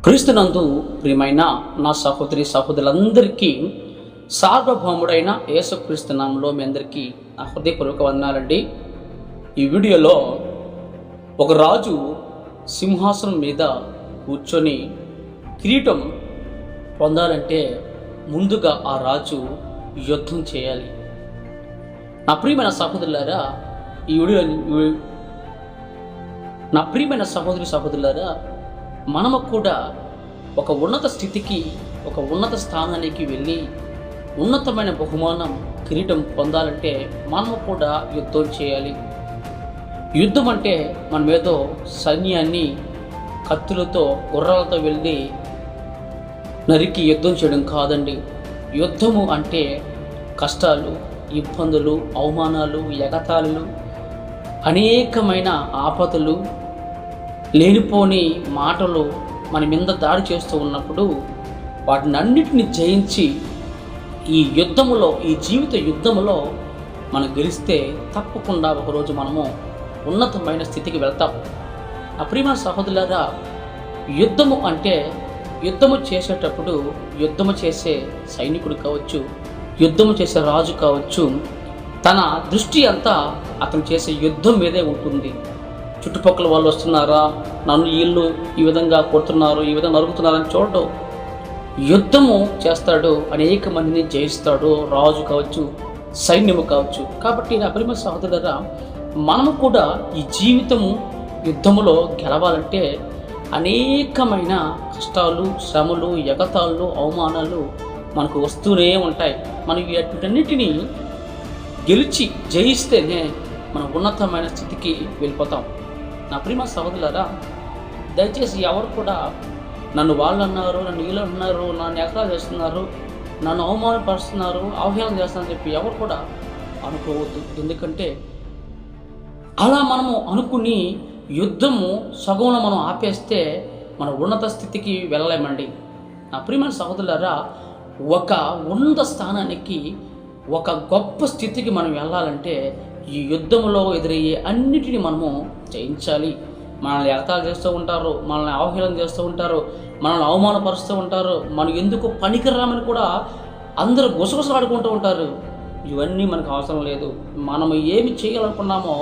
క్రీస్తునందు ప్రియమైన నా సహోదరి సహోదరులందరికీ సార్వభౌముడైన యేసుక్రీస్తు నామములో మీ అందరికీ నా హృదయపూర్వక వందనాలండి. ఈ వీడియోలో ఒక రాజు సింహాసనం మీద కూర్చొని కిరీటం పొందాలంటే ముందుగా ఆ రాజు యుద్ధం చేయాలి. నా ప్రియమైన సహోదరులారా, ఈ వీడియో నా ప్రియమైన సహోదరులారా, మనము కూడా ఒక ఉన్నత స్థితికి, ఒక ఉన్నత స్థానానికి వెళ్ళి ఉన్నతమైన బహుమానం కిరీటం పొందాలంటే మనము కూడా యుద్ధం చేయాలి. యుద్ధం అంటే మనం ఏదో సైన్యాన్ని కత్తులతో గుర్రాలతో వెళ్ళి నరికి యుద్ధం చేయడం కాదండి. యుద్ధము అంటే కష్టాలు, ఇబ్బందులు, అవమానాలు, ఎగతాళులు, అనేకమైన ఆపదలు, లేనిపోని మాటలు మన మీద దాడి చేస్తూ ఉన్నప్పుడు వాటిని అన్నిటిని జయించి ఈ యుద్ధములో, ఈ జీవిత యుద్ధములో మనం గెలిస్తే తప్పకుండా ఒకరోజు మనము ఉన్నతమైన స్థితికి వెళ్తాం. నా ప్రియమైన సహోదరులారా, యుద్ధము అంటే యుద్ధము చేసేటప్పుడు యుద్ధము చేసే సైనికుడు కావచ్చు, యుద్ధము చేసే రాజు కావచ్చు, తన దృష్టి అంతా అతను చేసే యుద్ధం మీదే ఉంటుంది. చుట్టుపక్కల వాళ్ళు వస్తున్నారా, నన్ను వీళ్ళు ఈ విధంగా కొడుతున్నారు, ఈ విధంగా నరుగుతున్నారని చూడడం. యుద్ధము చేస్తాడు, అనేక మందిని జయిస్తాడు, రాజు కావచ్చు, సైన్యము కావచ్చు. కాబట్టి నా ప్రియమైన సహోదరులారా, మనము కూడా ఈ జీవితము యుద్ధములో గెలవాలంటే అనేకమైన కష్టాలు, శ్రమలు, ఎగతాళ్ళు, అవమానాలు మనకు వస్తూనే ఉంటాయి. మనం వీటన్నిటినీ గెలిచి జయిస్తేనే మనం ఉన్నతమైన స్థితికి వెళ్ళిపోతాం. నా ప్రియమ సహోదరులారా, దయచేసి ఎవరు కూడా నన్ను వాళ్ళు అన్నారు, నన్ను వీళ్ళు అన్నారు, నన్ను ఎగతాళి చేస్తున్నారు, నన్ను అవమానపరుస్తున్నారు, అవహేళన చేస్తున్నారని చెప్పి ఎవరు కూడా అనుకోవద్దు. ఎందుకంటే అలా మనము అనుకుని యుద్ధము సగంలో మనం ఆపేస్తే మన ఉన్నత స్థితికి వెళ్ళలేమండి. నా ప్రియమైన సహోదరులారా, ఒక ఉన్నత స్థానానికి, ఒక గొప్ప స్థితికి మనం వెళ్ళాలంటే ఈ యుద్ధంలో ఎదురయ్యే అన్నిటినీ మనము జయించాలి. మనల్ని ఎగతాళి చేస్తూ ఉంటారు, మనల్ని అవహేళన చేస్తూ ఉంటారు, మనల్ని అవమానపరుస్తూ ఉంటారు, మనం ఎందుకు పనికిరామని కూడా అందరూ గుసగుసలాడుకుంటూ ఉంటారు. ఇవన్నీ మనకు అవసరం లేదు. మనం ఏమి చేయాలనుకున్నామో,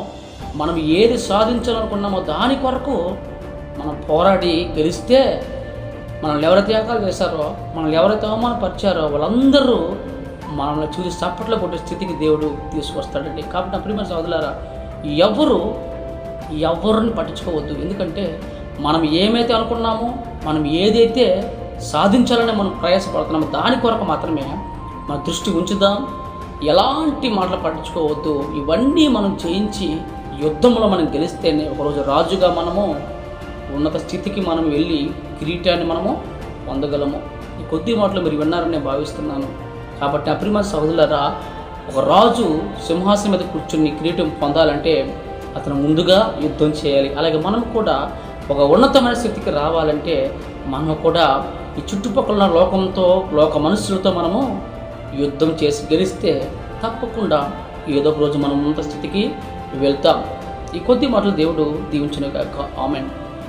మనం ఏది సాధించాలనుకున్నామో దాని కొరకు మనం పోరాడి గెలిస్తే మనల్ని ఎవరైతే ఎగతాళి చేశారో, మనల్ని ఎవరైతే అవమానపరిచారో వాళ్ళందరూ మనల్ని చూసి చప్పట్లో కొట్టే స్థితికి దేవుడు తీసుకొస్తాడండి. కాబట్టి నా ప్రియమైన సోదరులారా, ఎవరిని పట్టించుకోవద్దు. ఎందుకంటే మనం ఏమైతే అనుకున్నామో, మనం ఏదైతే సాధించాలని మనం ప్రయాసపడుతున్నామో దాని కొరకు మాత్రమే మన దృష్టి ఉంచుదాం. ఎలాంటి మాటలు పట్టించుకోవద్దు. ఇవన్నీ మనం చేయించి యుద్ధంలో మనం గెలిస్తేనే ఒకరోజు రాజుగా మనము ఉన్నత స్థితికి మనం వెళ్ళి కిరీటాన్ని మనము పొందగలము. ఈ కొద్ది మాటలు మీరు విన్నారని నేను భావిస్తున్నాను. కాబట్టి అప్రియమైన సహోదరులారా, ఒక రాజు సింహాసనం మీద కూర్చుని కిరీటం పొందాలంటే అతను ముందుగా యుద్ధం చేయాలి. అలాగే మనం కూడా ఒక ఉన్నతమైన స్థితికి రావాలంటే మనం కూడా ఈ చుట్టుపక్కల లోకంతో, లోక మనుషులతో మనము యుద్ధం చేసి గెలిస్తే తప్పకుండా ఏదో ఒక రోజు మనం ఉన్నత స్థితికి వెళ్తాం. ఈ కొద్ది మాటలు దేవుడు దీవించునుగాక. ఆమేన్.